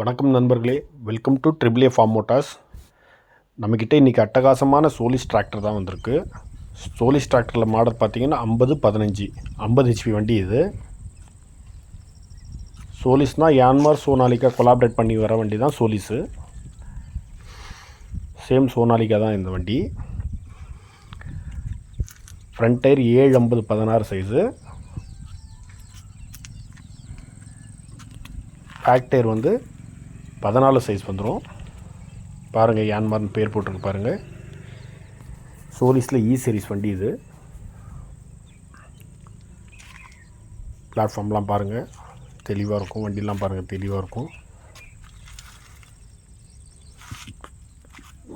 வணக்கம் நண்பர்களே, welcome to triple A farm motors. நம்மக்கிட்ட இன்றைக்கி அட்டகாசமான சோலிஸ் டிராக்டர் தான் வந்திருக்கு. சோலிஸ் டிராக்டரில் மாடல் பார்த்திங்கன்னா 5015 50 ஹெச்பி வண்டி. இது சோலிஸ்னால் யான்மார் சோனாலிகா கொலாபரேட் பண்ணி வர வண்டி தான் சோலிஸு. சேம் சோனாலிகா தான் இந்த வண்டி. Front tyre 750/16 size, back tyre 14 size வந்துடும். பாருங்கள், யான்மார்னு பேர் போட்டிருக்கு பாருங்கள். சோலிஸில் சீரிஸ் வண்டி இது. பிளாட்ஃபார்ம்லாம் பாருங்கள், தெளிவாக இருக்கும். வண்டிலாம் பாருங்கள், தெளிவாக இருக்கும்.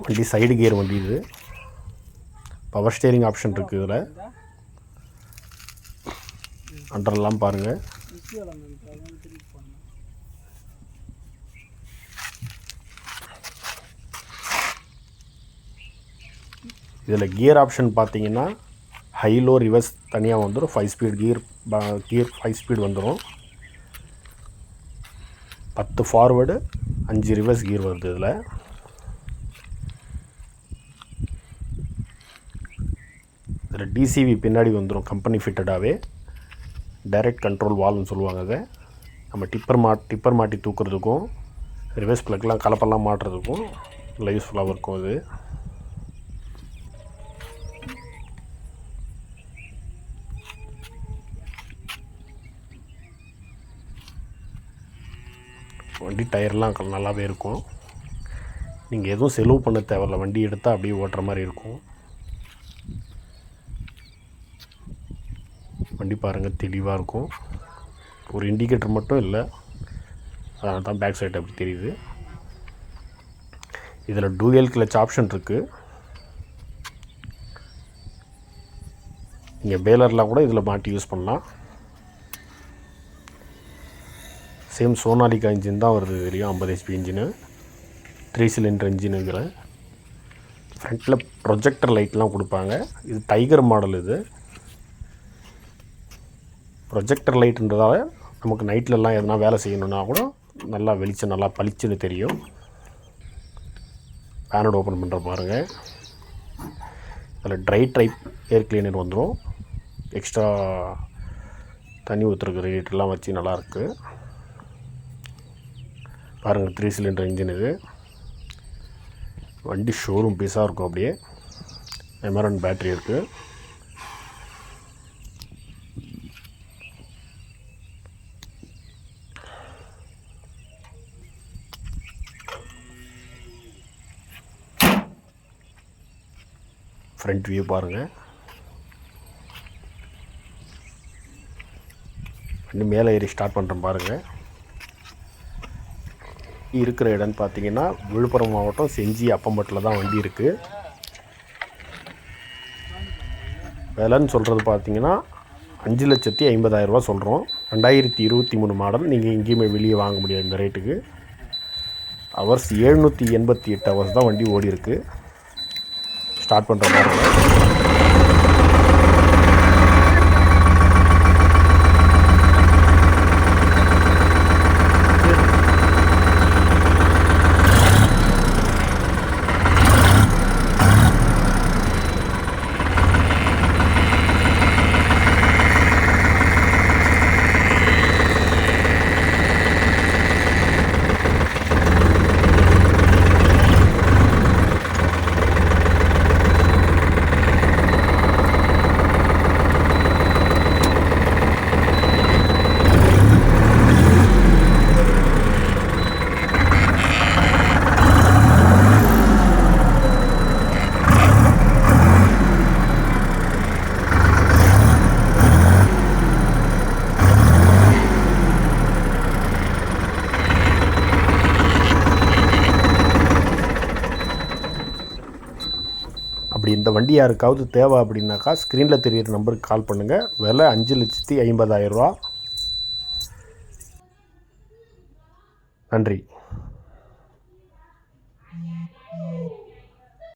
வண்டி சைடு கியர் வண்டி இது. பவர் ஸ்டேரிங் ஆப்ஷன் இருக்குது இதில். அண்டர்லாம் பாருங்கள். இதில் கியர் ஆப்ஷன் பார்த்தீங்கன்னா ஹை லோ ரிவர்ஸ் தனியாக வந்துடும். 5 ஸ்பீட் கியர் 5 ஸ்பீட் வந்துடும். 10 ஃபார்வேர்டு 5 ரிவர்ஸ் கியர் வருது இதில். இதில் டிசிவி பின்னாடி வந்துடும், கம்பெனி ஃபிட்டடாகவே. டைரக்ட் கண்ட்ரோல் வால்னு சொல்லுவாங்க. அதை நம்ம டிப்பர் மாட்டி தூக்குறதுக்கும் ரிவர்ஸ் ப்ளக்லாம் கலப்பெல்லாம் மாட்டுறதுக்கும் நல்லா யூஸ்ஃபுல்லாகவும் இருக்கும் அது. வண்டி டயர்லாம் நல்லாவே இருக்கும். நீங்கள் எதுவும் செலவு பண்ண தேவையில்ல, வண்டி எடுத்தால் அப்படியே ஓட்டுற மாதிரி இருக்கும். வண்டி பாருங்கள், தெளிவாக இருக்கும். ஒரு இண்டிகேட்டர் மட்டும் இல்லை, அதனால தான் பேக் சைடு அப்படி தெரியுது. இதில் டூயல் கிளச் ஆப்ஷன் இருக்குது. நீங்கள் பேலர்லாம் கூட இதில் மாட்டி யூஸ் பண்ணலாம். சேம் சோனாலிகா இன்ஜின் தான் வருது இதுலேயும். 50 ஹெச்பி இன்ஜினு, 3 சிலிண்டர் இன்ஜின். இதில் ஃப்ரண்ட்டில் ப்ரொஜெக்டர் லைட்லாம் கொடுப்பாங்க. இது டைகர் மாடல். இது ப்ரொஜெக்டர் லைட்டுன்றதால நமக்கு நைட்லலாம் எதனா வேலை செய்யணுன்னா கூட நல்லா வெளிச்சம் நல்லா பளிச்சுன்னு தெரியும். பேனட் ஓப்பன் பண்ணுற பாருங்கள். அதில் ட்ரை டைப் ஏர் கிளீனர் வந்துடும். எக்ஸ்ட்ரா தண்ணி ஊற்றுறக்கு ரேட்டெல்லாம் வச்சு நல்லாயிருக்கு பாருங்கள். 3 சிலிண்டர் இன்ஜின் இது. வண்டி ஷோரூம் பீஸாக இருக்கும். அப்படியே எமரன் பேட்ரி இருக்குது. ஃப்ரண்ட் வியூ பாருங்கள். வண்டி மேலே ஏறி ஸ்டார்ட் பண்ணுறோம் பாருங்கள். இருக்கிற இடம்னு பார்த்தீங்கன்னா விழுப்புரம் மாவட்டம் செஞ்சி அப்பம்பட்டில் தான் வண்டி இருக்குது. விலைன்னு சொல்கிறது பார்த்தீங்கன்னா 5,50,000 சொல்கிறோம். 2023 மாடல். நீங்கள் எங்கேயுமே வெளியே வாங்க முடியாது இந்த ரேட்டுக்கு. ஹவர்ஸ் 788 ஹவர்ஸ் தான் வண்டி ஓடி இருக்குது. ஸ்டார்ட் பண்ணுற பாருங்கள். அப்படி இந்த வண்டி யாருக்காவது தேவை அப்படின்னாக்கா ஸ்க்ரீனில் தெரியிற நம்பருக்கு கால் பண்ணுங்கள். விலை 5,50,000. நன்றி.